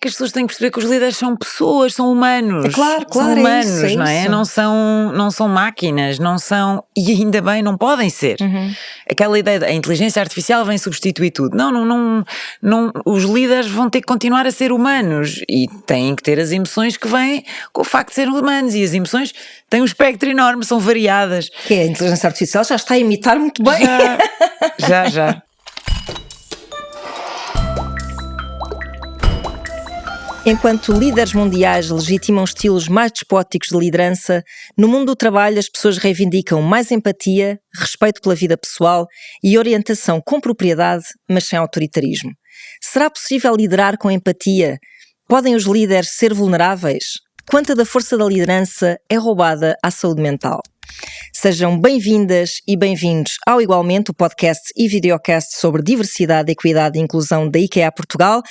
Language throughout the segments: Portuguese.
que as pessoas têm que perceber que os líderes são pessoas, são humanos. Claro, são humanos, é isso, não é? Não são máquinas, não são, e ainda bem, não podem ser. Aquela ideia da inteligência artificial vem substituir tudo. Não, os líderes vão ter que continuar a ser humanos e têm que ter as emoções que vêm com o facto de serem humanos, e as emoções têm um espectro enorme, são variadas. Que a inteligência artificial já está a imitar muito bem. Já. Enquanto líderes mundiais legitimam estilos mais despóticos de liderança, no mundo do trabalho as pessoas reivindicam mais empatia, respeito pela vida pessoal e orientação com propriedade, mas sem autoritarismo. Será possível liderar com empatia? Podem os líderes ser vulneráveis? Quanta da força da liderança é roubada à saúde mental? Sejam bem-vindas e bem-vindos ao Igualmente, o podcast e videocast sobre diversidade, equidade e inclusão da IKEA Portugal.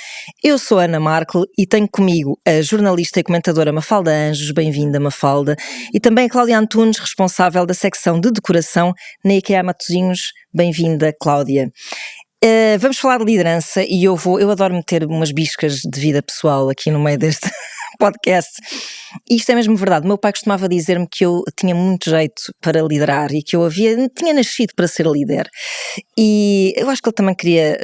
Eu sou Ana Markel e tenho comigo a jornalista e comentadora Mafalda Anjos, bem-vinda Mafalda, e também a Cláudia Antunes, responsável da secção de decoração na IKEA Matosinhos, bem-vinda Cláudia. Vamos falar de liderança e eu adoro meter umas biscas de vida pessoal aqui no meio deste podcast. E isto é mesmo verdade. O meu pai costumava dizer-me que eu tinha muito jeito para liderar e que eu tinha nascido para ser líder. E eu acho que ele também queria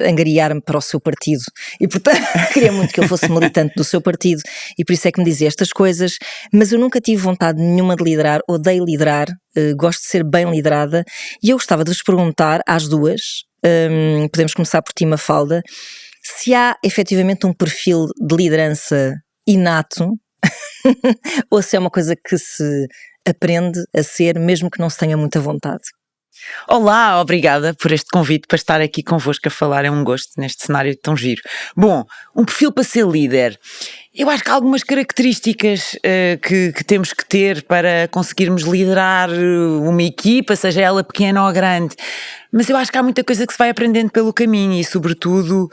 angariar-me para o seu partido e, portanto, queria muito que eu fosse militante do seu partido e por isso é que me dizia estas coisas, mas eu nunca tive vontade nenhuma de liderar, odeio liderar, gosto de ser bem liderada e eu gostava de vos perguntar às duas, podemos começar por ti, Mafalda, se há efetivamente um perfil de liderança inato ou se é uma coisa que se aprende a ser mesmo que não se tenha muita vontade. Olá, obrigada por este convite para estar aqui convosco a falar, é um gosto neste cenário tão giro. Bom, um perfil para ser líder. Eu acho que há algumas características que temos que ter para conseguirmos liderar uma equipa, seja ela pequena ou grande. Mas eu acho que há muita coisa que se vai aprendendo pelo caminho e, sobretudo,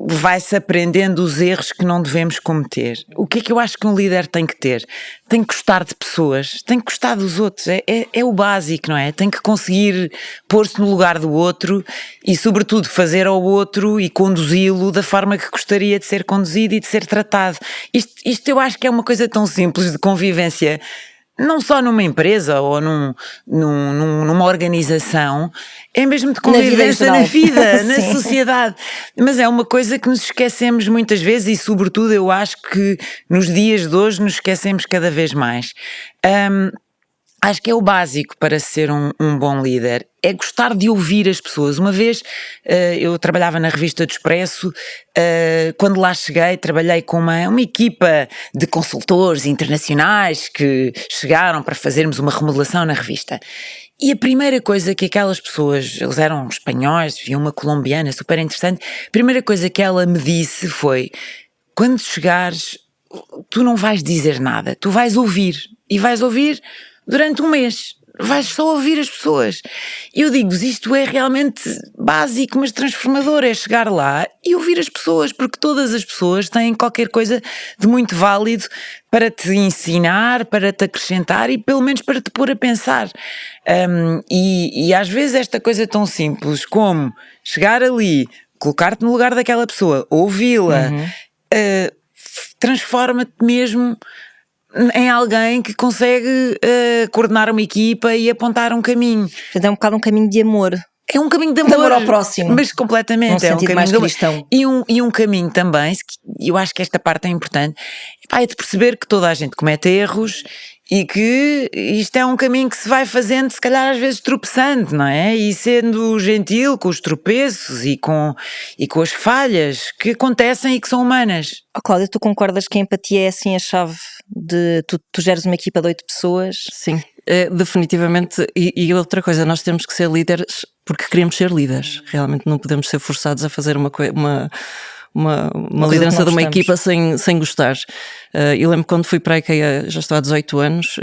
vai-se aprendendo os erros que não devemos cometer. O que é que eu acho que um líder tem que ter? Tem que gostar de pessoas, tem que gostar dos outros, é o básico, não é? Tem que conseguir pôr-se no lugar do outro e, sobretudo, fazer ao outro e conduzi-lo da forma que gostaria de ser conduzido e de ser tratado. Isto eu acho que é uma coisa tão simples de convivência, não só numa empresa ou numa organização, é mesmo de convivência na vida, na sociedade. Mas é uma coisa que nos esquecemos muitas vezes e, sobretudo, eu acho que nos dias de hoje nos esquecemos cada vez mais. Acho que é o básico para ser um bom líder, é gostar de ouvir as pessoas. Uma vez eu trabalhava na revista do Expresso, quando lá cheguei trabalhei com uma equipa de consultores internacionais que chegaram para fazermos uma remodelação na revista. E a primeira coisa que aquelas pessoas, eles eram espanhóis, havia uma colombiana super interessante, a primeira coisa que ela me disse foi: quando chegares, tu não vais dizer nada, tu vais ouvir, e vais ouvir durante um mês, vais só ouvir as pessoas. E eu digo-vos, isto é realmente básico, mas transformador, é chegar lá e ouvir as pessoas, porque todas as pessoas têm qualquer coisa de muito válido para te ensinar, para te acrescentar e pelo menos para te pôr a pensar. E às vezes esta coisa tão simples como chegar ali, colocar-te no lugar daquela pessoa, ouvi-la, transforma-te mesmo em alguém que consegue coordenar uma equipa e apontar um caminho. Portanto, é um bocado um caminho de amor. É um caminho de amor ao próximo. Mas completamente. É um sentido mais cristão. E um caminho também, e eu acho que esta parte é importante, é de perceber que toda a gente comete erros e que isto é um caminho que se vai fazendo, se calhar às vezes tropeçando, não é? E sendo gentil com os tropeços e com as falhas que acontecem e que são humanas. Cláudia, tu concordas que a empatia é assim a chave de tu geres uma equipa de 8 pessoas? Sim, definitivamente. E outra coisa, nós temos que ser líderes porque queremos ser líderes. Realmente não podemos ser forçados a fazer uma liderança de uma equipa sem gostar. Eu lembro quando fui para a IKEA, já estou há 18 anos,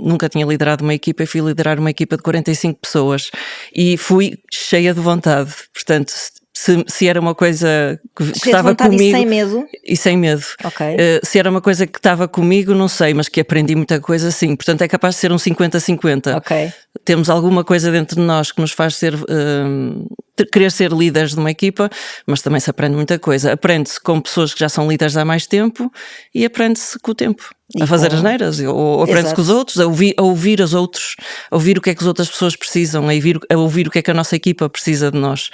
nunca tinha liderado uma equipa e fui liderar uma equipa de 45 pessoas e fui cheia de vontade. Portanto, se era uma coisa que Cheia de estava vontade comigo. e sem medo. E sem medo. Cheia de estava vontade comigo. e sem medo. E sem medo. Ok. Se era uma coisa que estava comigo, não sei, mas que aprendi muita coisa, sim. Portanto, é capaz de ser um 50-50. Ok. Temos alguma coisa dentro de nós que nos faz querer ser líderes de uma equipa, mas também se aprende muita coisa. Aprende-se com pessoas que já são líderes há mais tempo e aprende-se com o tempo. A fazer asneiras, ou aprende-se com os outros, a ouvir os outros, a ouvir o que é que as outras pessoas precisam, a ouvir o que é que a nossa equipa precisa de nós.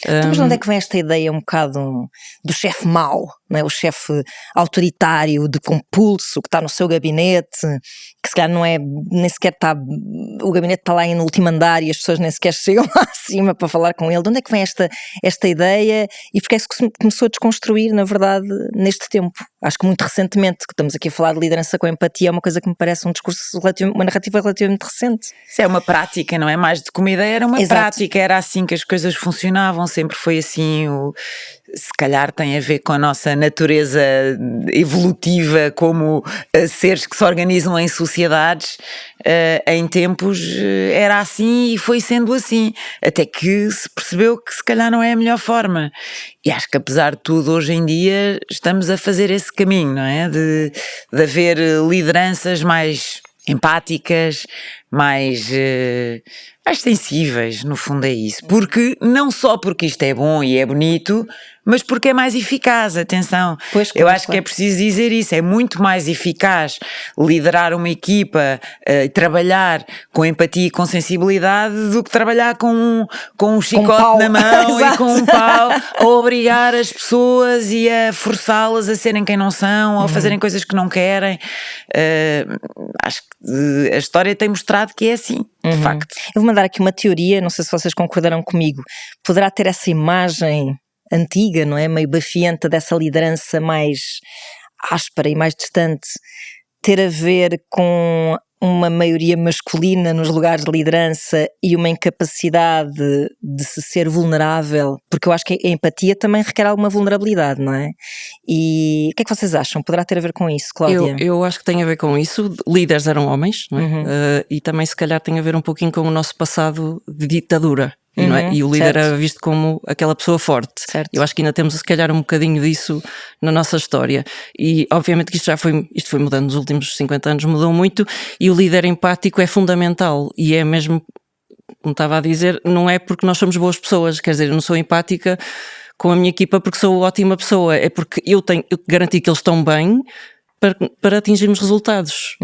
Então, mas de onde é que vem esta ideia um bocado do chefe mau, não é? O chefe autoritário, de compulso, que está no seu gabinete, que se calhar não é, nem sequer está, o gabinete está lá no último andar e as pessoas nem sequer chegam lá acima para falar com ele. De onde é que vem esta ideia e porque é que se começou a desconstruir, na verdade, neste tempo? Acho que muito recentemente, que estamos aqui a falar de liderança com empatia, é uma coisa que me parece um discurso uma narrativa relativamente recente. Isso é uma prática, não é? Mais do que uma ideia, era uma Exato. prática, era assim que as coisas funcionavam, sempre foi assim. Se calhar tem a ver com a nossa natureza evolutiva como seres que se organizam em sociedades. Em tempos era assim e foi sendo assim, até que se percebeu que se calhar não é a melhor forma. E acho que apesar de tudo, hoje em dia estamos a fazer esse caminho, não é? De haver lideranças mais empáticas, mais sensíveis, no fundo é isso. Porque, não só porque isto é bom e é bonito, mas porque é mais eficaz, atenção. Pois, eu acho que é preciso dizer isso, é muito mais eficaz liderar uma equipa e trabalhar com empatia e com sensibilidade do que trabalhar com um chicote na mão e com um pau a obrigar as pessoas e a forçá-las a serem quem não são ou a fazerem coisas que não querem. Acho que a história tem mostrado que é assim, de facto. Eu vou mandar aqui uma teoria, não sei se vocês concordarão comigo. Poderá ter essa imagem antiga, não é? Meio bafienta dessa liderança mais áspera e mais distante, ter a ver com uma maioria masculina nos lugares de liderança e uma incapacidade de se ser vulnerável, porque eu acho que a empatia também requer alguma vulnerabilidade, não é? E o que é que vocês acham? Poderá ter a ver com isso, Cláudia? Eu acho que tem a ver com isso. Líderes eram homens, não é? E também se calhar tem a ver um pouquinho com o nosso passado de ditadura. Não é? E o líder era visto como aquela pessoa forte. Certo. Eu acho que ainda temos se calhar um bocadinho disso na nossa história. E obviamente que isto foi mudando nos últimos 50 anos, mudou muito, e o líder empático é fundamental. E é mesmo, como estava a dizer, não é porque nós somos boas pessoas, quer dizer, eu não sou empática com a minha equipa porque sou ótima pessoa, é porque eu tenho que garantir que eles estão bem para atingirmos resultados.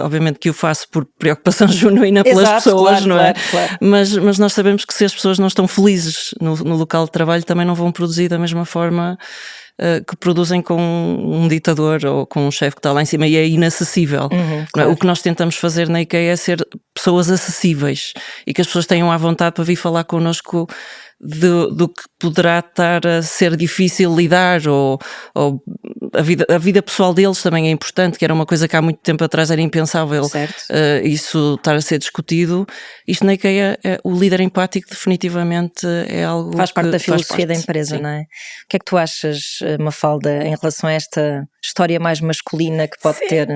Obviamente que eu faço por preocupação genuína pelas pessoas, claro, não é? Claro. Mas nós sabemos que se as pessoas não estão felizes no local de trabalho, também não vão produzir da mesma forma que produzem com um ditador ou com um chefe que está lá em cima e é inacessível. Claro. O que nós tentamos fazer na IKEA é ser pessoas acessíveis e que as pessoas tenham à vontade para vir falar connosco do que poderá estar a ser difícil lidar, ou a vida pessoal deles também é importante, que era uma coisa que há muito tempo atrás era impensável. Isso estar a ser discutido. Isto na IKEA, o líder empático definitivamente é algo faz parte da filosofia da parte, empresa, sim. não é? O que é que tu achas, Mafalda, em relação a esta história mais masculina que pode ter?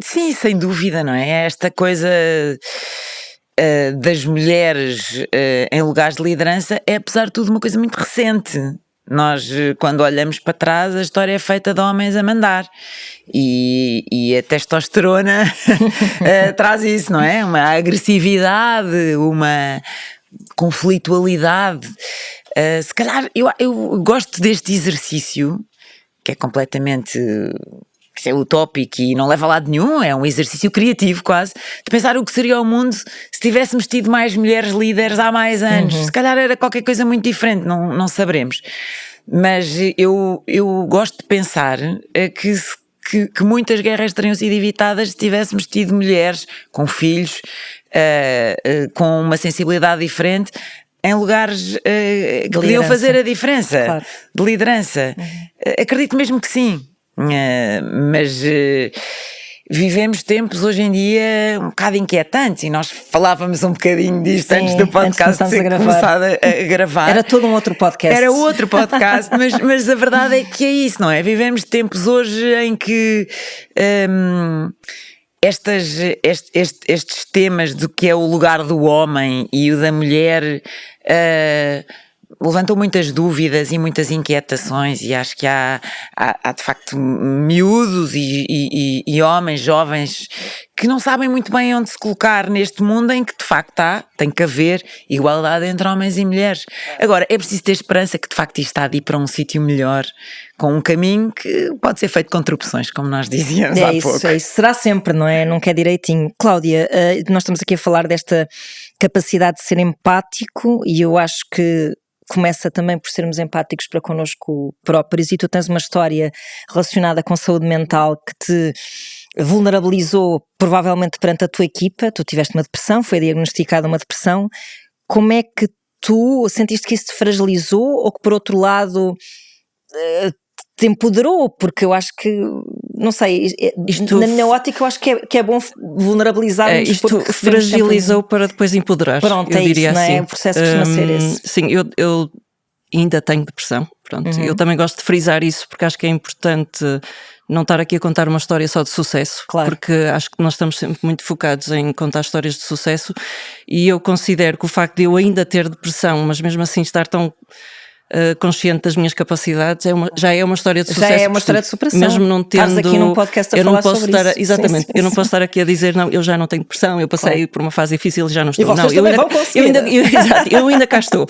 Sim, sem dúvida, não é? Esta coisa das mulheres em lugares de liderança é, apesar de tudo, uma coisa muito recente. Nós, quando olhamos para trás, a história é feita de homens a mandar e a testosterona traz isso, não é? Uma agressividade, uma conflitualidade. Se calhar, eu gosto deste exercício, que é completamente é utópico e não leva a lado nenhum, é um exercício criativo quase, de pensar o que seria o mundo se tivéssemos tido mais mulheres líderes há mais anos. Se calhar era qualquer coisa muito diferente, não saberemos. Mas eu gosto de pensar que muitas guerras teriam sido evitadas se tivéssemos tido mulheres com filhos, com uma sensibilidade diferente, em lugares que podiam fazer a diferença, claro, de liderança. Acredito mesmo que sim. Mas vivemos tempos hoje em dia um bocado inquietantes e nós falávamos um bocadinho disto antes do podcast ser começado a gravar. Era todo um outro podcast. Era outro podcast, mas a verdade é que é isso, não é? Vivemos tempos hoje em que estes temas do que é o lugar do homem e o da mulher levantou muitas dúvidas e muitas inquietações, e acho que há de facto miúdos e homens jovens que não sabem muito bem onde se colocar neste mundo em que de facto tem que haver igualdade entre homens e mulheres. Agora, é preciso ter esperança que de facto isto está a ir para um sítio melhor, com um caminho que pode ser feito com interrupções, como nós dizíamos há pouco. É isso, será sempre, não é? Nunca é direitinho. Cláudia, nós estamos aqui a falar desta capacidade de ser empático, e eu acho que começa também por sermos empáticos para connosco próprios, e tu tens uma história relacionada com saúde mental que te vulnerabilizou provavelmente perante a tua equipa. Tu tiveste uma depressão, foi diagnosticada uma depressão. Como é que tu sentiste que isso te fragilizou, ou que por outro lado te empoderou? Porque eu acho que, não sei, na minha ótica eu acho que é bom vulnerabilizar-nos. Isto fragilizou sempre para depois empoderar. Pronto, eu diria isso, assim. Não é? O processo costuma ser esse. Sim, eu ainda tenho depressão, pronto. Eu também gosto de frisar isso, porque acho que é importante não estar aqui a contar uma história só de sucesso, claro. Porque acho que nós estamos sempre muito focados em contar histórias de sucesso, e eu considero que o facto de eu ainda ter depressão, mas mesmo assim estar tão consciente das minhas capacidades, já é uma história de sucesso. Já é uma história de superação. Mesmo não tendo, estás aqui num podcast a falar sobre isso. Exatamente, sim. Eu não posso estar aqui a dizer, não, eu já não tenho depressão, eu passei por uma fase difícil e já não estou. E vocês também vão conseguir. Eu ainda cá estou.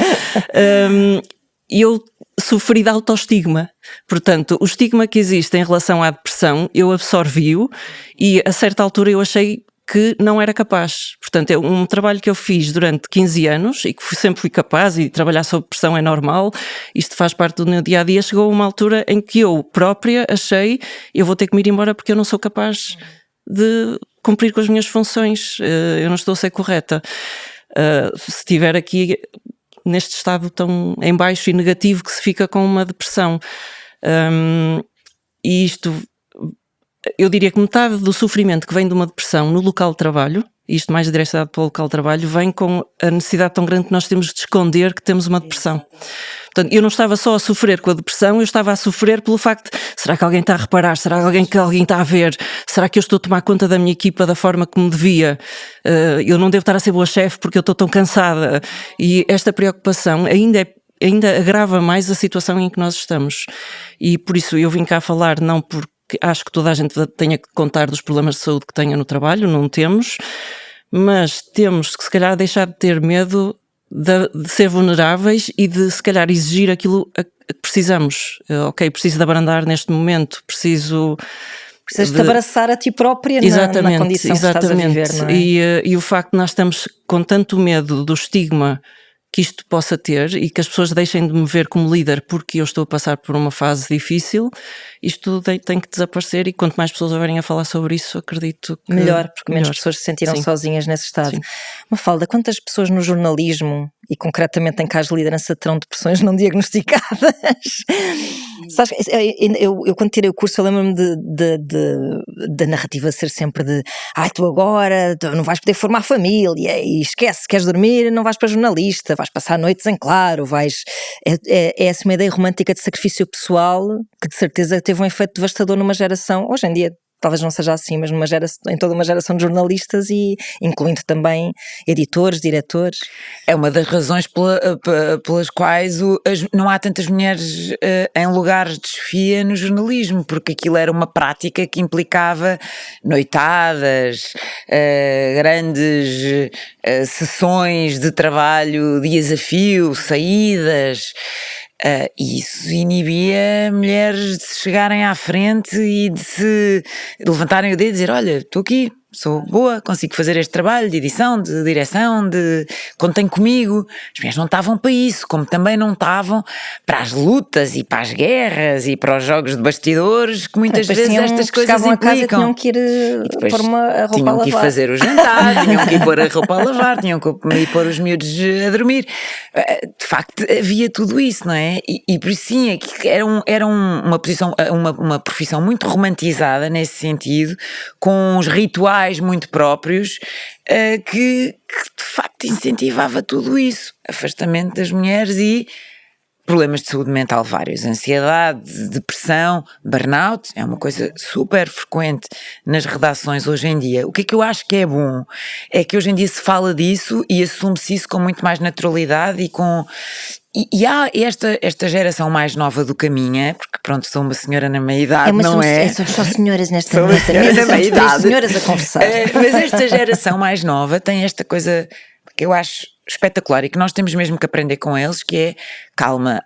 Eu sofri de autoestigma, portanto, o estigma que existe em relação à depressão, eu absorvi-o, e a certa altura eu achei que não era capaz. Portanto, é um trabalho que eu fiz durante 15 anos e que sempre fui capaz, e trabalhar sob pressão é normal, isto faz parte do meu dia-a-dia. Chegou a uma altura em que eu própria achei, eu vou ter que me ir embora porque eu não sou capaz de cumprir com as minhas funções, eu não estou a ser correta. Se estiver aqui neste estado tão em baixo e negativo que se fica com uma depressão, e isto, eu diria que metade do sofrimento que vem de uma depressão no local de trabalho, isto mais direcionado para o local de trabalho, vem com a necessidade tão grande que nós temos de esconder que temos uma depressão. Portanto, eu não estava só a sofrer com a depressão, eu estava a sofrer pelo facto de, será que alguém está a reparar? Será que alguém está a ver? Será que eu estou a tomar conta da minha equipa da forma como devia? Eu não devo estar a ser boa chefe porque eu estou tão cansada. E esta preocupação ainda agrava mais a situação em que nós estamos. E por isso eu vim cá falar, não porque acho que toda a gente tenha que contar dos problemas de saúde que tenha no trabalho, não temos, mas temos que se calhar deixar de ter medo de ser vulneráveis e de se calhar exigir aquilo a que precisamos. Ok, preciso de abrandar neste momento, precisas de abraçar a ti própria na condição que estás a viver, não é? E o facto de nós estamos com tanto medo do estigma que isto possa ter, e que as pessoas deixem de me ver como líder porque eu estou a passar por uma fase difícil, isto tem que desaparecer, e quanto mais pessoas houverem a falar sobre isso, acredito que melhor, porque menos pessoas se sentiram sozinhas nesse estado. Sim. Mafalda, quantas pessoas no jornalismo e concretamente em casos de liderança terão depressões não diagnosticadas? Sabes, eu quando tirei o curso, eu lembro-me da narrativa ser sempre de tu agora não vais poder formar família e esquece, queres dormir, não vais para jornalista, vais passar noites em claro, é essa uma ideia romântica de sacrifício pessoal que de certeza teve um efeito devastador numa geração. Hoje em dia talvez não seja assim, mas em toda uma geração de jornalistas, e incluindo também editores, diretores. É uma das razões pelas quais não há tantas mulheres em lugares de chefia no jornalismo, porque aquilo era uma prática que implicava noitadas, grandes sessões de trabalho, dias a fio, saídas. E isso inibia mulheres de se chegarem à frente e de levantarem o dedo e dizer, olha, estou aqui, sou boa, consigo fazer este trabalho de edição, de direção, contem comigo. As mulheres não estavam para isso, como também não estavam para as lutas e para as guerras e para os jogos de bastidores que muitas vezes estas coisas implicam. A casa, tinham que ir pôr a roupa a lavar. Tinham que ir fazer o jantar, tinham que ir pôr a roupa a lavar, tinham que ir pôr os miúdos a dormir. De facto havia tudo isso, não é? E por isso sim, era uma profissão muito romantizada nesse sentido, com os rituais muito próprios, que de facto incentivava tudo isso, afastamento das mulheres e problemas de saúde mental vários, ansiedade, depressão, burnout, é uma coisa super frequente nas redações hoje em dia. O que é que eu acho que é bom? É que hoje em dia se fala disso e assume-se isso com muito mais naturalidade e com... E há esta geração mais nova do caminho, porque pronto, sou uma senhora na meia-idade, não é? Somos só senhoras nesta Sou uma senhora na meia-idade. Três senhoras a conversar. Mas esta geração mais nova tem esta coisa que eu acho espetacular e que nós temos mesmo que aprender com eles, que é, calma,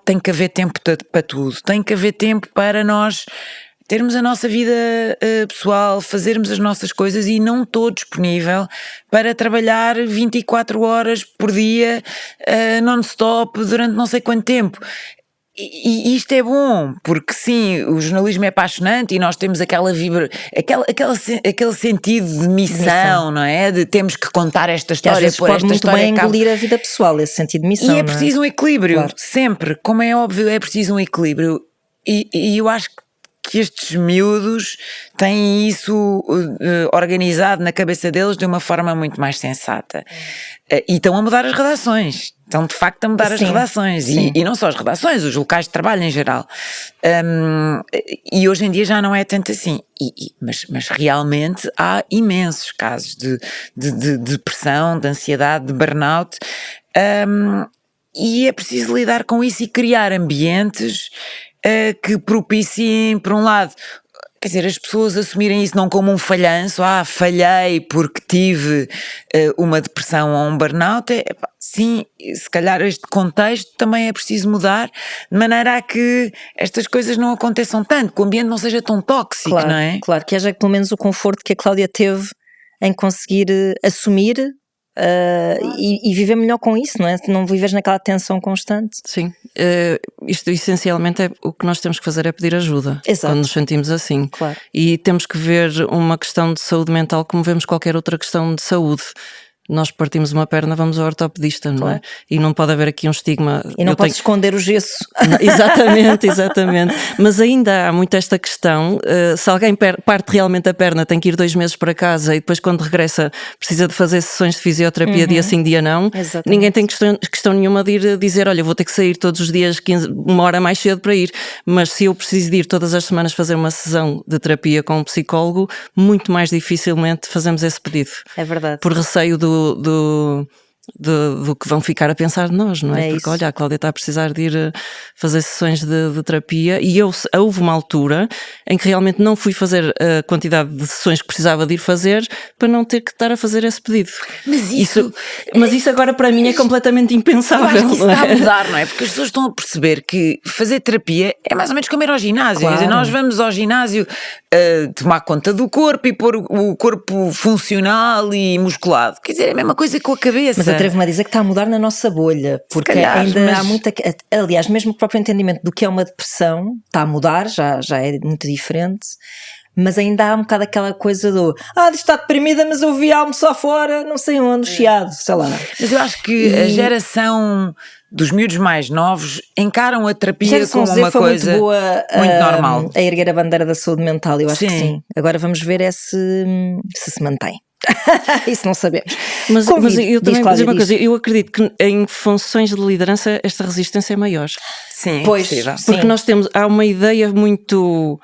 tem que haver tempo para tudo, tem que haver tempo para nós termos a nossa vida pessoal, fazermos as nossas coisas e não estou disponível para trabalhar 24 horas por dia non-stop durante não sei quanto tempo. E isto é bom, porque sim, o jornalismo é apaixonante e nós temos aquele sentido de missão, não é? De temos que contar esta história. Que às vezes pode muito bem engolir a vida pessoal, esse sentido de missão. E é preciso um equilíbrio, claro. Sempre, como é óbvio, é preciso um equilíbrio. E eu acho que estes miúdos têm isso organizado na cabeça deles de uma forma muito mais sensata. E estão a mudar as redações. Estão de facto a mudar as redações e não só as redações, os locais de trabalho em geral. E hoje em dia já não é tanto assim. Mas realmente há imensos casos de depressão, de ansiedade, de burnout. E é preciso lidar com isso e criar ambientes que propiciem, por um lado, quer dizer, as pessoas assumirem isso não como um falhanço, falhei porque tive uma depressão ou um burnout, sim, se calhar este contexto também é preciso mudar, de maneira a que estas coisas não aconteçam tanto, que o ambiente não seja tão tóxico, claro, não é? Claro, que haja pelo menos o conforto que a Cláudia teve em conseguir assumir e viver melhor com isso, não é? Não viveres naquela tensão constante. Sim, isto essencialmente é o que nós temos que fazer é pedir ajuda. Exato. Quando nos sentimos assim. Claro. E temos que ver uma questão de saúde mental como vemos qualquer outra questão de saúde. Nós partimos uma perna, vamos ao ortopedista, não é? E não pode haver aqui um estigma. E não podes esconder o gesso. Não, exatamente. Mas ainda há muito esta questão, se alguém parte realmente a perna, tem que ir 2 meses para casa e depois quando regressa precisa de fazer sessões de fisioterapia dia sim, dia não. Exatamente. Ninguém tem questão nenhuma de ir dizer, olha, vou ter que sair todos os dias 1 hora mais cedo para ir. Mas se eu preciso de ir todas as semanas fazer uma sessão de terapia com um psicólogo, muito mais dificilmente fazemos esse pedido. É verdade. Por receio do que vão ficar a pensar de nós, não é? Porque isso. olha, a Cláudia está a precisar de ir fazer sessões de terapia e houve uma altura em que realmente não fui fazer a quantidade de sessões que precisava de ir fazer para não ter que estar a fazer esse pedido. Mas isso agora para mim é completamente impensável. Eu acho que isso não é? está a mudar, não é? Porque as pessoas estão a perceber que fazer terapia é mais ou menos como ir ao ginásio. Claro. Quer dizer, nós vamos ao ginásio tomar conta do corpo e pôr o corpo funcional e musculado. Quer dizer, é a mesma coisa com a cabeça. Mas atrevo-me a dizer que está a mudar na nossa bolha, porque calhar, ainda há muita... Aliás, mesmo o próprio entendimento do que é uma depressão está a mudar, já é muito diferente, mas ainda há um bocado aquela coisa do está deprimida, mas eu vi almoçar fora, não sei onde, chiado, sei lá. Mas eu acho que a geração dos miúdos mais novos encaram a terapia como uma coisa muito boa, muito normal. A erguer a bandeira da saúde mental, eu acho que Sim. sim. Agora vamos ver se mantém. Isso não sabemos. Mas eu também vou dizer uma coisa, diz. eu acredito que em funções de liderança esta resistência é maior. Sim, Pois, possível. Porque há uma ideia muito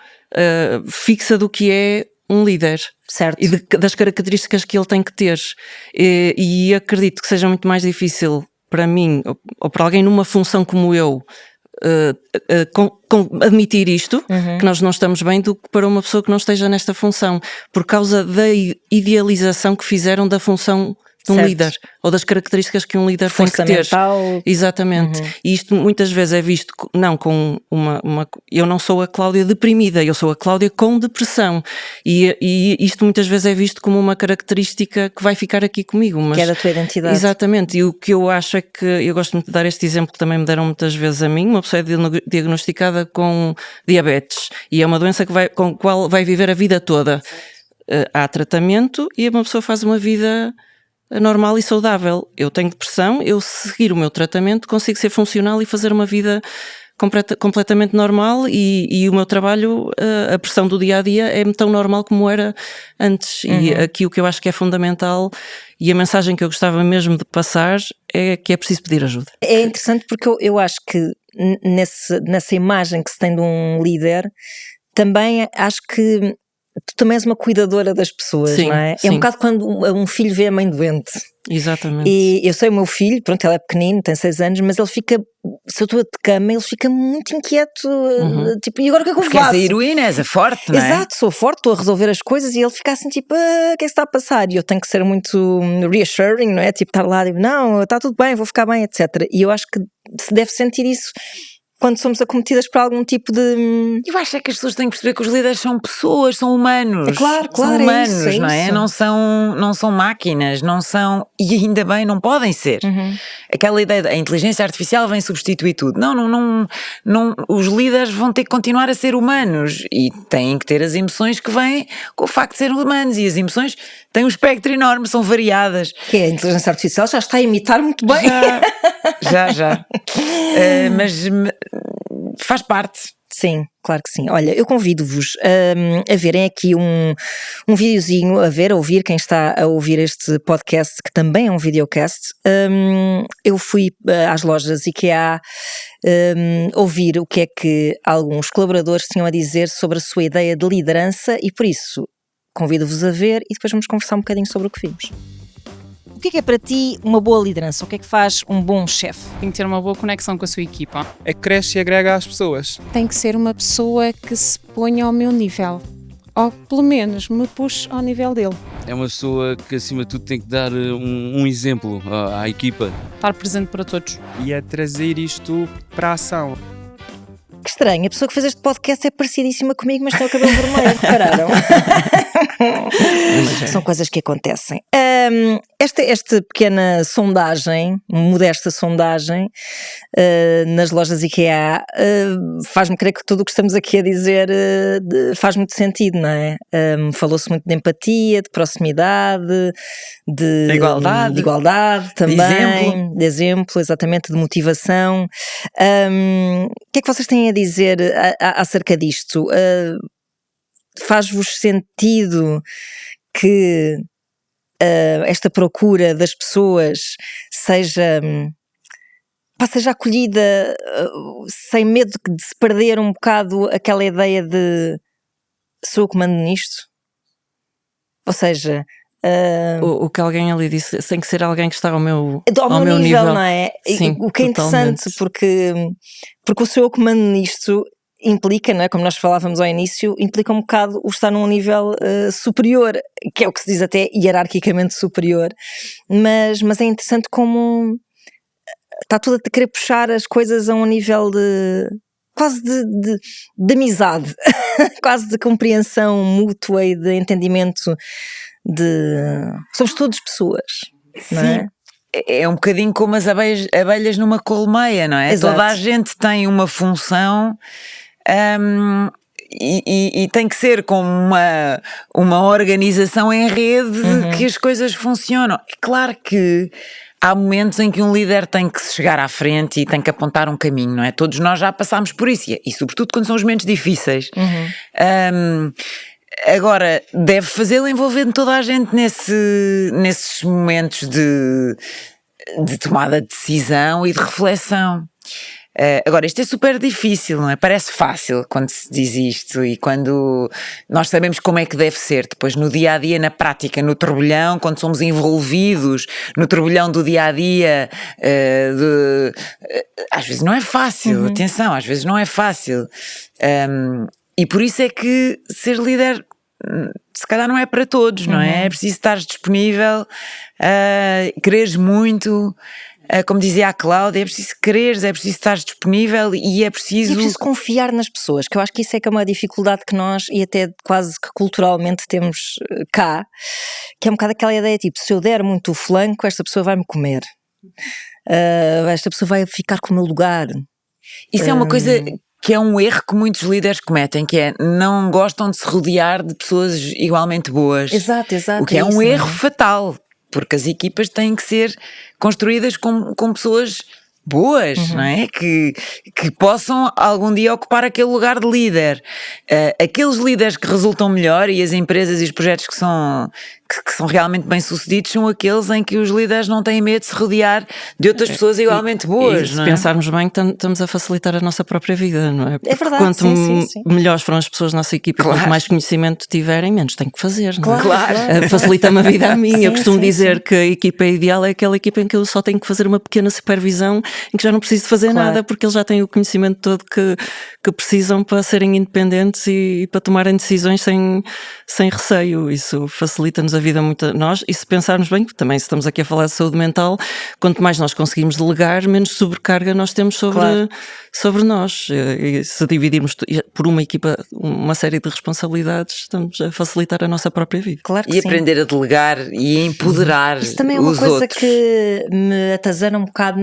fixa do que é um líder. Certo. E das características que ele tem que ter. E acredito que seja muito mais difícil para mim, ou para alguém numa função como eu, admitir isto, que nós não estamos bem, do que para uma pessoa que não esteja nesta função, por causa da idealização que fizeram da função de um Certo. líder, ou das características que um líder tem que Força ter. mental. Exatamente. E isto muitas vezes é visto, não com eu não sou a Cláudia deprimida, eu sou a Cláudia com depressão. E isto muitas vezes é visto como uma característica que vai ficar aqui comigo. Mas, Que é da tua identidade. Exatamente. E o que eu acho é que, eu gosto muito de dar este exemplo que também me deram muitas vezes a mim, uma pessoa é diagnosticada com diabetes e é uma doença com a qual vai viver a vida toda. Há tratamento e uma pessoa faz uma vida normal e saudável. Eu tenho depressão, eu seguir o meu tratamento consigo ser funcional e fazer uma vida completamente normal e o meu trabalho, a pressão do dia-a-dia é tão normal como era antes. E aqui o que eu acho que é fundamental e a mensagem que eu gostava mesmo de passar é que é preciso pedir ajuda. É interessante porque eu acho que nessa imagem que se tem de um líder, também acho que tu também és uma cuidadora das pessoas, Sim, não é? sim. É um bocado quando um filho vê a mãe doente. Exatamente. E eu sei o meu filho, pronto, ele é pequenino, tem 6 anos, mas ele fica, se eu estou de cama, ele fica muito inquieto, tipo, e agora o que é que eu Porque és faço? a heroína, és a forte, não é? Exato, sou forte, estou a resolver as coisas e ele fica assim tipo, o que é que está a passar? E eu tenho que ser muito reassuring, não é? Tipo, estar lá, tipo, não, está tudo bem, vou ficar bem, etc. E eu acho que se deve sentir isso quando somos acometidas por algum tipo de... Eu acho é que as pessoas têm que perceber que os líderes são pessoas, são humanos. Claro, são é humanos, isso, é não é? isso. Não são máquinas, não são. E ainda bem, não podem ser. Aquela ideia da inteligência artificial vem substituir tudo. Não, os líderes vão ter que continuar a ser humanos e têm que ter as emoções que vêm com o facto de serem humanos. E as emoções têm um espectro enorme, são variadas. Que é a inteligência artificial já está a imitar muito bem. Já. Mas faz parte. Sim, claro que sim. Olha, eu convido-vos a verem aqui um videozinho, a ouvir, quem está a ouvir este podcast, que também é um videocast. Eu fui às lojas IKEA ouvir o que é que alguns colaboradores tinham a dizer sobre a sua ideia de liderança e por isso convido-vos a ver e depois vamos conversar um bocadinho sobre o que vimos. O que é para ti uma boa liderança? O que é que faz um bom chefe? Tem que ter uma boa conexão com a sua equipa. É que cresce e agrega às pessoas. Tem que ser uma pessoa que se ponha ao meu nível, ou pelo menos me puxe ao nível dele. É uma pessoa que acima de tudo tem que dar um exemplo à equipa. Estar presente para todos. E é trazer isto para a ação. Que estranho, a pessoa que fez este podcast é parecidíssima comigo, mas tem o cabelo vermelho, repararam? São coisas que acontecem. Esta pequena sondagem, modesta sondagem, nas lojas IKEA, faz-me crer que tudo o que estamos aqui a dizer faz muito sentido, não é? Falou-se muito de empatia, de proximidade, de igualdade também, de exemplo, exatamente, de motivação. O que é que vocês têm a dizer acerca disto? Faz-vos sentido que esta procura das pessoas seja acolhida sem medo de se perder um bocado aquela ideia de sou eu que mando nisto? Ou seja... O que alguém ali disse, tem que ser alguém que está ao meu nível, não é? Sim, o que é interessante, porque o seu eu que mando nisto implica, não é? Como nós falávamos ao início, implica um bocado o estar num nível superior, que é o que se diz até hierarquicamente superior, mas é interessante como está tudo a querer puxar as coisas a um nível de quase de amizade, quase de compreensão mútua e de entendimento somos todos pessoas, não é? É um bocadinho como as abelhas numa colmeia, não é? Exato. Toda a gente tem uma função e tem que ser como uma organização em rede que as coisas funcionam. É claro que há momentos em que um líder tem que chegar à frente e tem que apontar um caminho, não é? Todos nós já passámos por isso e sobretudo quando são os momentos difíceis. Agora, deve fazê-lo envolvendo toda a gente nesses momentos de tomada de decisão e de reflexão. Agora, isto é super difícil, não é? Parece fácil quando se diz isto e quando nós sabemos como é que deve ser. Depois, no dia-a-dia, na prática, no turbilhão, quando somos envolvidos no turbilhão do dia-a-dia, às vezes não é fácil, atenção, às vezes não é fácil. E por isso é que ser líder se calhar não é para todos, não é? É preciso estar disponível, quereres muito, como dizia a Cláudia, é preciso quereres, é preciso estar disponível e é preciso confiar nas pessoas, que eu acho que isso é que é uma dificuldade que nós, e até quase que culturalmente temos cá, que é um bocado aquela ideia tipo, se eu der muito o flanco, esta pessoa vai-me comer, esta pessoa vai ficar com o meu lugar. Isso é uma coisa que é um erro que muitos líderes cometem, que é não gostam de se rodear de pessoas igualmente boas. Exato. O que é um erro fatal, porque as equipas têm que ser construídas com pessoas boas, não é? Que possam algum dia ocupar aquele lugar de líder. Aqueles líderes que resultam melhor e as empresas e os projetos que que são realmente bem-sucedidos são aqueles em que os líderes não têm medo de se rodear de outras pessoas igualmente boas. E se não é? pensarmos bem, estamos a facilitar a nossa própria vida, não é? Porque verdade, quanto sim. melhores foram as pessoas na nossa equipa, Claro. quanto mais conhecimento tiverem, menos têm que fazer, não é? Claro. Facilita-me a vida a mim. Sim, Eu costumo sim, dizer que a equipa ideal é aquela equipa em que eu só tenho que fazer uma pequena supervisão, em que já não preciso fazer Claro. nada, porque eles já têm o conhecimento todo que precisam para serem independentes e para tomarem decisões sem receio. Isso facilita-nos a vida muito a nós. E se pensarmos bem, também se estamos aqui a falar de saúde mental, quanto mais nós conseguimos delegar, menos sobrecarga nós temos sobre nós. E se dividirmos por uma equipa uma série de responsabilidades, estamos a facilitar a nossa própria vida. Claro que E sim. aprender a delegar e a empoderar Isso também é uma os coisa outros. que me atazana um bocado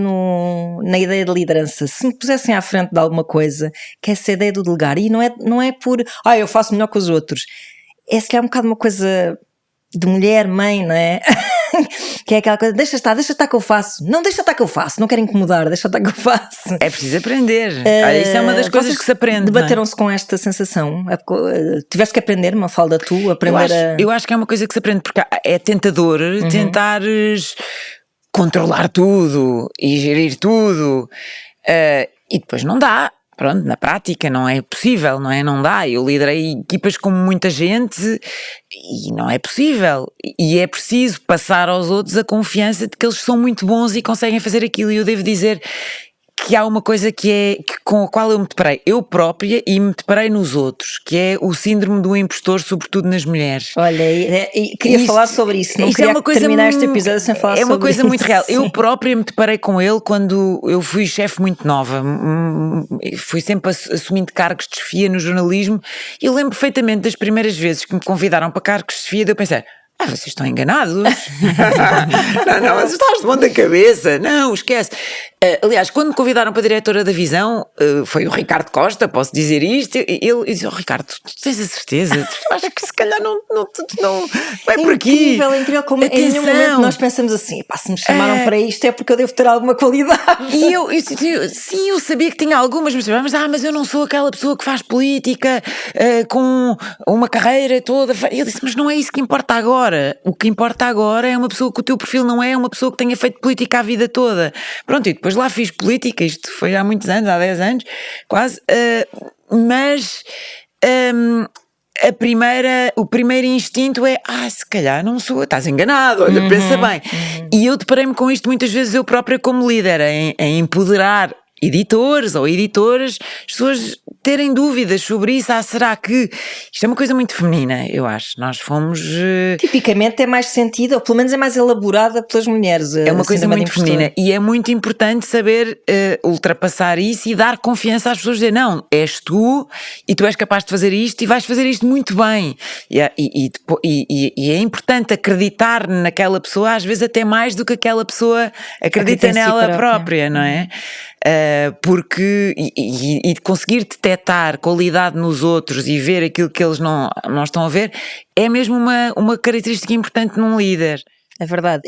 na ideia de liderança. Se me pusessem à frente de alguma coisa, que é essa ideia do delegar, e não é por eu faço melhor que os outros, é se calhar um bocado uma coisa de mulher, mãe, não é? Que é aquela coisa, deixa estar que eu faço. Não, deixa estar que eu faço, não quero incomodar, deixa estar que eu faço. É preciso aprender. Olha, isso é uma das coisas Vocês que se aprende. Debateram-se com esta sensação? Tiveste que aprender, Mafalda, tu, aprender Eu acho que é uma coisa que se aprende, porque é tentador tentares controlar tudo e gerir tudo, e depois não dá. Pronto, na prática não é possível, não é? Não dá. Eu liderei equipas com muita gente e não é possível. E é preciso passar aos outros a confiança de que eles são muito bons e conseguem fazer aquilo. E eu devo dizer que há uma coisa com a qual eu me deparei, eu própria, e me deparei nos outros, que é o síndrome do impostor, sobretudo nas mulheres. Olha, queria falar sobre isso, não queria terminar este episódio sem falar sobre isso. É uma coisa muito real. Sim. Eu própria me deparei com ele quando eu fui chefe muito nova, fui sempre assumindo cargos de chefia no jornalismo, e eu lembro perfeitamente das primeiras vezes que me convidaram para cargos de chefia, de eu pensar, vocês estão enganados. não, mas estás de ponta cabeça. Não, esquece. Aliás, quando me convidaram para a diretora da Visão, foi o Ricardo Costa, posso dizer isto, ele disse, Ricardo, tu tens a certeza? Tu achas que se calhar não vai por aqui? É incrível como em nenhum momento nós pensamos assim, se me chamaram para isto é porque eu devo ter alguma qualidade. E eu sabia que tinha algumas, mas eu não sou aquela pessoa que faz política com uma carreira toda. E eu disse, mas não é isso que importa agora. O que importa agora é uma pessoa que o teu perfil não é uma pessoa que tenha feito política a vida toda. Pronto, e depois lá fiz política, isto foi há muitos anos, há 10 anos, quase, mas o primeiro instinto é, se calhar não sou, estás enganado, olha, pensa bem. E eu deparei-me com isto muitas vezes eu própria como líder, em empoderar editores ou editoras, as pessoas terem dúvidas sobre isso. Será que isto é uma coisa muito feminina, eu acho. Nós fomos tipicamente é mais sentida, ou pelo menos é mais elaborada pelas mulheres. É uma coisa muito feminina e é muito importante saber ultrapassar isso e dar confiança às pessoas, dizer, não, és tu e tu és capaz de fazer isto e vais fazer isto muito bem. E é importante acreditar naquela pessoa, às vezes até mais do que aquela pessoa acredita nela própria, não é? Porque e de conseguir detectar qualidade nos outros e ver aquilo que eles não estão a ver é mesmo uma característica importante num líder. É verdade.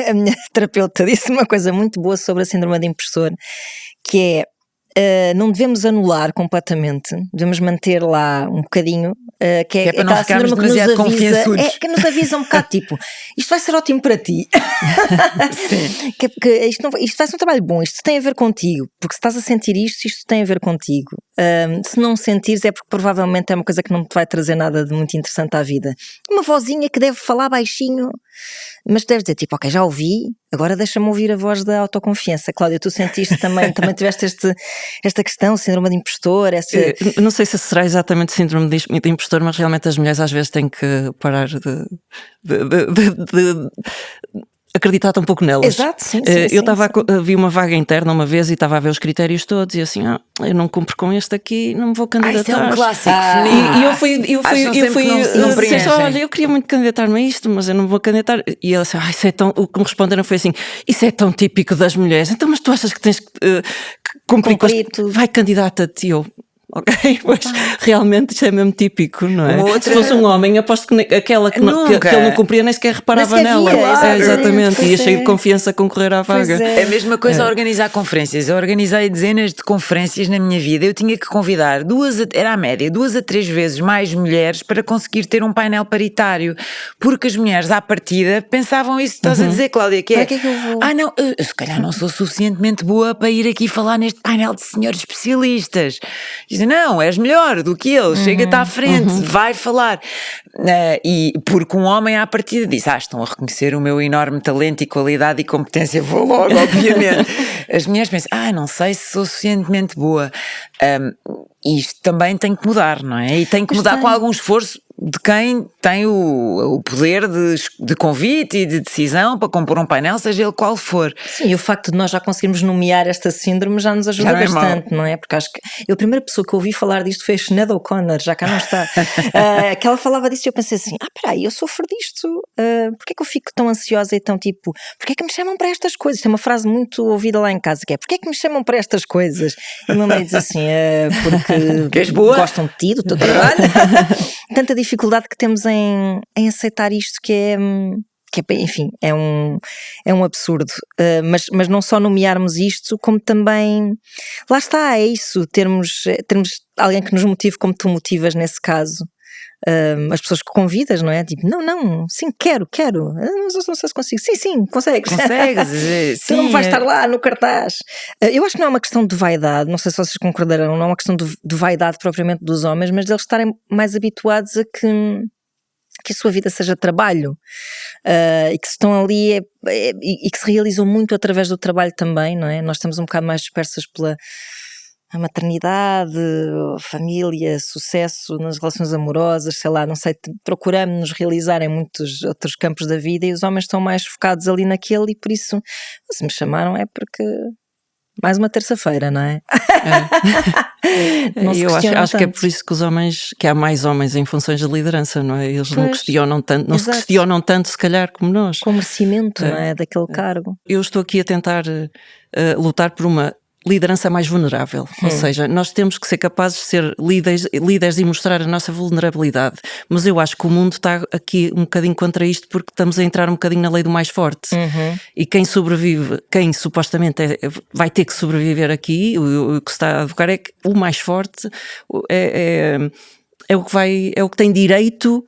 A minha terapeuta disse uma coisa muito boa sobre a síndrome de impostor, que não devemos anular completamente, devemos manter lá um bocadinho, que é para não ficarmos demasiado confiançudos. Que nos avisa um bocado tipo, isto vai ser ótimo para ti. Sim. que isto vai ser um trabalho bom, isto tem a ver contigo, porque se estás a sentir isto tem a ver contigo. Se não sentires é porque provavelmente é uma coisa que não te vai trazer nada de muito interessante à vida. Uma vozinha que deve falar baixinho, mas deves dizer tipo, ok, já ouvi, agora deixa-me ouvir a voz da autoconfiança. Cláudia, tu sentiste também tiveste esta questão, síndrome de impostor? Não sei se será exatamente síndrome de impostor, mas realmente as mulheres às vezes têm que parar de acreditar tão pouco nelas. Exato, sim. Eu vi uma vaga interna uma vez e estava a ver os critérios todos e assim, eu não cumpro com este aqui, não me vou candidatar. Isso é um clássico. E eu fui olha, eu queria muito candidatar-me a isto, mas eu não vou candidatar. E ela assim, isso é tão, o que me responderam foi assim, isso é tão típico das mulheres, então mas tu achas que tens que cumprir tudo? Vai, candidata-te. Ok, pois realmente isto é mesmo típico, não é? Uma outra- Se fosse um homem, aposto que aquela que ele não cumpria nem sequer reparava Nem sequer nela. via, exatamente, Exatamente, pois ia cheio é. de confiança a concorrer à Pois vaga. é. É a mesma coisa a organizar conferências. Eu organizei dezenas de conferências na minha vida. Eu tinha que convidar era a média, 2 a 3 vezes mais mulheres para conseguir ter um painel paritário. Porque as mulheres, à partida, pensavam isso que estás a dizer, Cláudia, que é... Para que é que eu vou? Não, eu se calhar não sou suficientemente boa para ir aqui falar neste painel de senhores especialistas. Dizem, não, és melhor do que eles, chega-te à frente, vai falar. E porque um homem à partida diz, estão a reconhecer o meu enorme talento e qualidade e competência, vou logo, obviamente. As mulheres pensam, não sei se sou suficientemente boa. Isto também tem que mudar, não é? E tem que mudar com algum esforço de quem tem o poder de convite e de decisão para compor um painel, seja ele qual for. Sim, e o facto de nós já conseguirmos nomear esta síndrome já nos ajuda Já não é bastante, não é? Porque acho que a primeira pessoa que eu ouvi falar disto foi a Sinead O'Connor, já cá não está. Que ela falava disso e eu pensei assim, peraí, eu sofro disto, porquê é que eu fico tão ansiosa e tão tipo, porquê é que me chamam para estas coisas? Tem uma frase muito ouvida lá em casa que é, porquê é que me chamam para estas coisas? E a minha mãe diz assim, porque és boa. gostam de ti, do teu trabalho. Tanta dificuldade que temos em aceitar isto que é, enfim, é um absurdo, mas não só nomearmos isto, como também, lá está, é isso, termos alguém que nos motive como tu motivas nesse caso. As pessoas que convidas, não é? Tipo, não, sim, quero, não sei se consigo, sim, consegues, tu não vais estar lá no cartaz. Eu acho que não é uma questão de vaidade, não sei se vocês concordarão, não é uma questão de vaidade propriamente dos homens, mas deles estarem mais habituados a que a sua vida seja trabalho, e que estão ali e que se realizam muito através do trabalho também, não é? Nós estamos um bocado mais dispersas pela a maternidade, família, sucesso nas relações amorosas, sei lá, não sei, procuramos nos realizar em muitos outros campos da vida e os homens estão mais focados ali naquele e por isso, se me chamaram é porque mais uma terça-feira, não é? Não se Eu acho que é tanto. por isso que há mais homens em funções de liderança, não é? Eles não Pois, questionam tanto, não se exato. questionam tanto se calhar como nós. Com merecimento, não é? Daquele cargo. Eu estou aqui a tentar lutar por uma liderança mais vulnerável, ou seja, nós temos que ser capazes de ser líderes e mostrar a nossa vulnerabilidade, mas eu acho que o mundo está aqui um bocadinho contra isto porque estamos a entrar um bocadinho na lei do mais forte e quem sobrevive, quem supostamente vai ter que sobreviver aqui, o que se está a advocar é que o mais forte é o que tem direito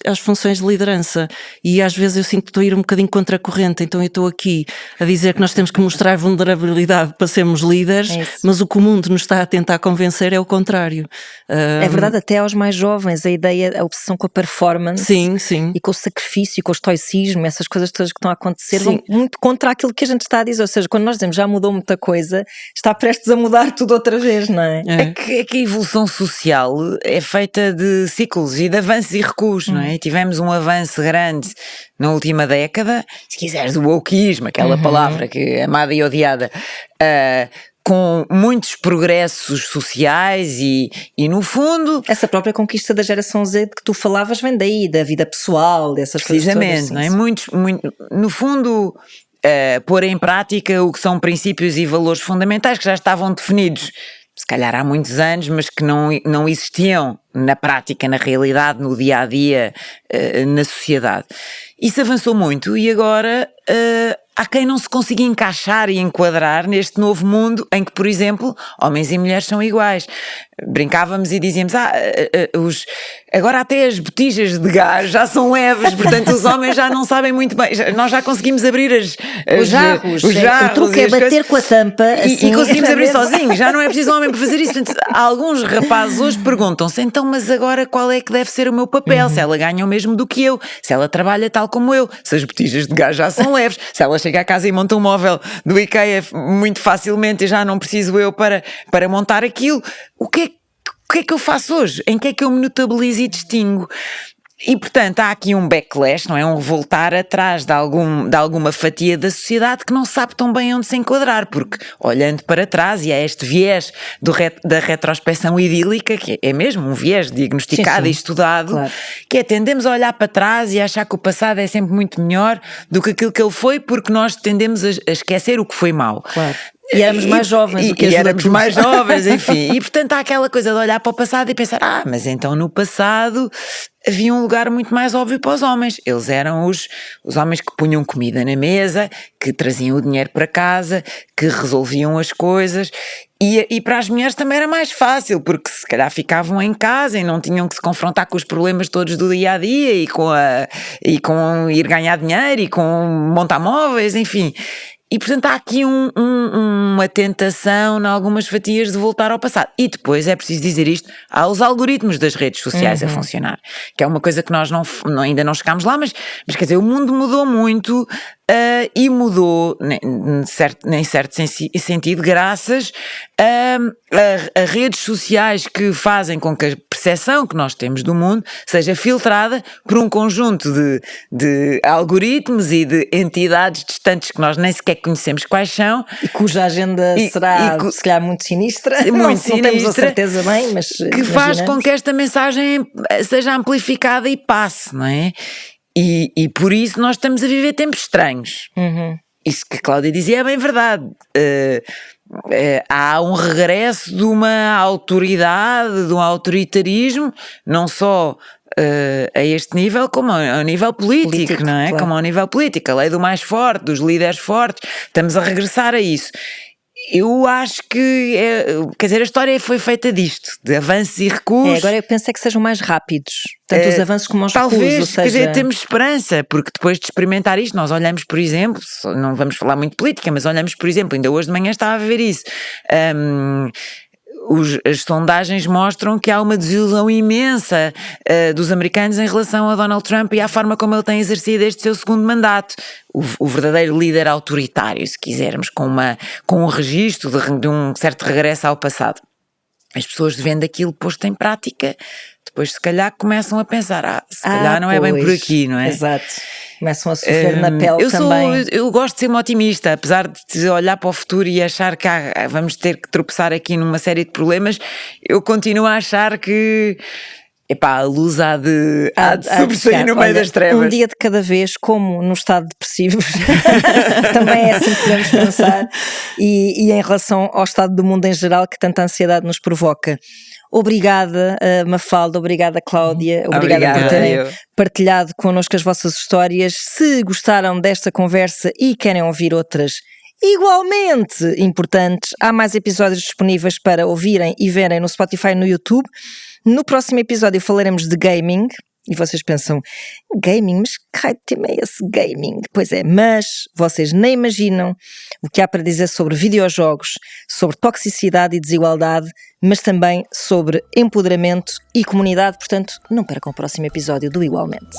às funções de liderança e às vezes eu sinto que estou a ir um bocadinho contra a corrente, então eu estou aqui a dizer que nós temos que mostrar vulnerabilidade para sermos líderes, mas o que o mundo nos está a tentar convencer é o contrário. É verdade, até aos mais jovens, a obsessão com a performance Sim. e com o sacrifício, com o estoicismo, essas coisas todas que estão a acontecer vão muito contra aquilo que a gente está a dizer, ou seja, quando nós dizemos já mudou muita coisa, está prestes a mudar tudo outra vez, não é? É que a evolução social é feita de ciclos e de avanços e recuos, não é? Tivemos um avanço grande na última década, se quiseres, do wokeismo, aquela palavra que é amada e odiada, com muitos progressos sociais e no fundo... Essa própria conquista da geração Z de que tu falavas vem daí, da vida pessoal, dessas coisas todas. Precisamente, não é? No fundo... pôr em prática o que são princípios e valores fundamentais que já estavam definidos se calhar há muitos anos, mas que não existiam na prática, na realidade, no dia-a-dia, na sociedade. Isso avançou muito e agora há quem não se consiga encaixar e enquadrar neste novo mundo em que, por exemplo, homens e mulheres são iguais. Brincávamos e dizíamos, agora até as botijas de gás já são leves, portanto os homens já não sabem muito bem, nós já conseguimos abrir os jarros. O truque é bater com a tampa assim, e conseguimos abrir sozinhos, já não é preciso um homem para fazer isso. Portanto, alguns rapazes hoje perguntam-se, então, mas agora qual é que deve ser o meu papel? Se ela ganha o mesmo do que eu, se ela trabalha tal como eu, se as botijas de gás já são leves, se ela chega a casa e monta um móvel do IKEA muito facilmente e já não preciso eu para montar aquilo, o que é que eu faço hoje? Em que é que eu me notabilizo e distingo? E, portanto, há aqui um backlash, não é? Um revoltar atrás de alguma fatia da sociedade que não sabe tão bem onde se enquadrar, porque, olhando para trás, e há este viés da retrospecção idílica, que é mesmo um viés diagnosticado sim, e estudado, claro. Que é tendemos a olhar para trás e a achar que o passado é sempre muito melhor do que aquilo que ele foi, porque nós tendemos a esquecer o que foi mau. Claro. E éramos mais jovens, o que e ajuda éramos tudo. mais jovens, enfim. E portanto há aquela coisa de olhar para o passado e pensar, mas então no passado havia um lugar muito mais óbvio para os homens. Eles eram os homens que punham comida na mesa, que traziam o dinheiro para casa, que resolviam as coisas. E para as mulheres também era mais fácil, porque se calhar ficavam em casa e não tinham que se confrontar com os problemas todos do dia a dia e com ir ganhar dinheiro e com montar móveis, enfim. E portanto há aqui uma tentação em algumas fatias de voltar ao passado. E depois é preciso dizer isto, há os algoritmos das redes sociais a funcionar, que é uma coisa que nós ainda não chegámos lá, mas quer dizer, o mundo mudou muito e mudou em certo sentido graças a redes sociais que fazem com que a percepção que nós temos do mundo seja filtrada por um conjunto de algoritmos e de entidades distantes que nós nem sequer conhecemos quais são. E cuja agenda será, se calhar, muito sinistra. Não temos a certeza bem, mas que faz com que esta mensagem seja amplificada e passe, não é? E por isso nós estamos a viver tempos estranhos. Isso que a Cláudia dizia é bem verdade. Há um regresso de uma autoridade, de um autoritarismo, não só a este nível, como ao nível político, não é? Claro. Como ao nível político, a lei do mais forte, dos líderes fortes, estamos a regressar a isso. Eu acho que, quer dizer, a história foi feita disto, de avanços e recuos. Agora eu penso que sejam mais rápidos, tanto os avanços como os recuos. Talvez, quer dizer, temos esperança, porque depois de experimentar isto, nós olhamos, por exemplo, não vamos falar muito de política, mas olhamos, por exemplo, ainda hoje de manhã estava a ver isso. As sondagens mostram que há uma desilusão imensa dos americanos em relação a Donald Trump e à forma como ele tem exercido este seu segundo mandato. O verdadeiro líder autoritário, se quisermos, com um registro de um certo regresso ao passado. As pessoas vendo aquilo posto em prática, depois se calhar começam a pensar, se calhar não é bem por aqui, não é? Exato. Começam a sofrer na pele também. Eu gosto de ser uma otimista, apesar de olhar para o futuro e achar que vamos ter que tropeçar aqui numa série de problemas, eu continuo a achar que a luz há de sobressair no meio das trevas. Um dia de cada vez, como no estado depressivo, também é assim que podemos pensar, e em relação ao estado do mundo em geral que tanta ansiedade nos provoca. Obrigada, Mafalda, obrigada, Cláudia, obrigada por terem partilhado connosco as vossas histórias. Se gostaram desta conversa e querem ouvir outras igualmente importantes, há mais episódios disponíveis para ouvirem e verem no Spotify e no YouTube. No próximo episódio falaremos de gaming. E vocês pensam, gaming? Mas que raio de tema é esse gaming? Pois é, mas vocês nem imaginam o que há para dizer sobre videojogos, sobre toxicidade e desigualdade, mas também sobre empoderamento e comunidade. Portanto, não percam o próximo episódio do Igualmente.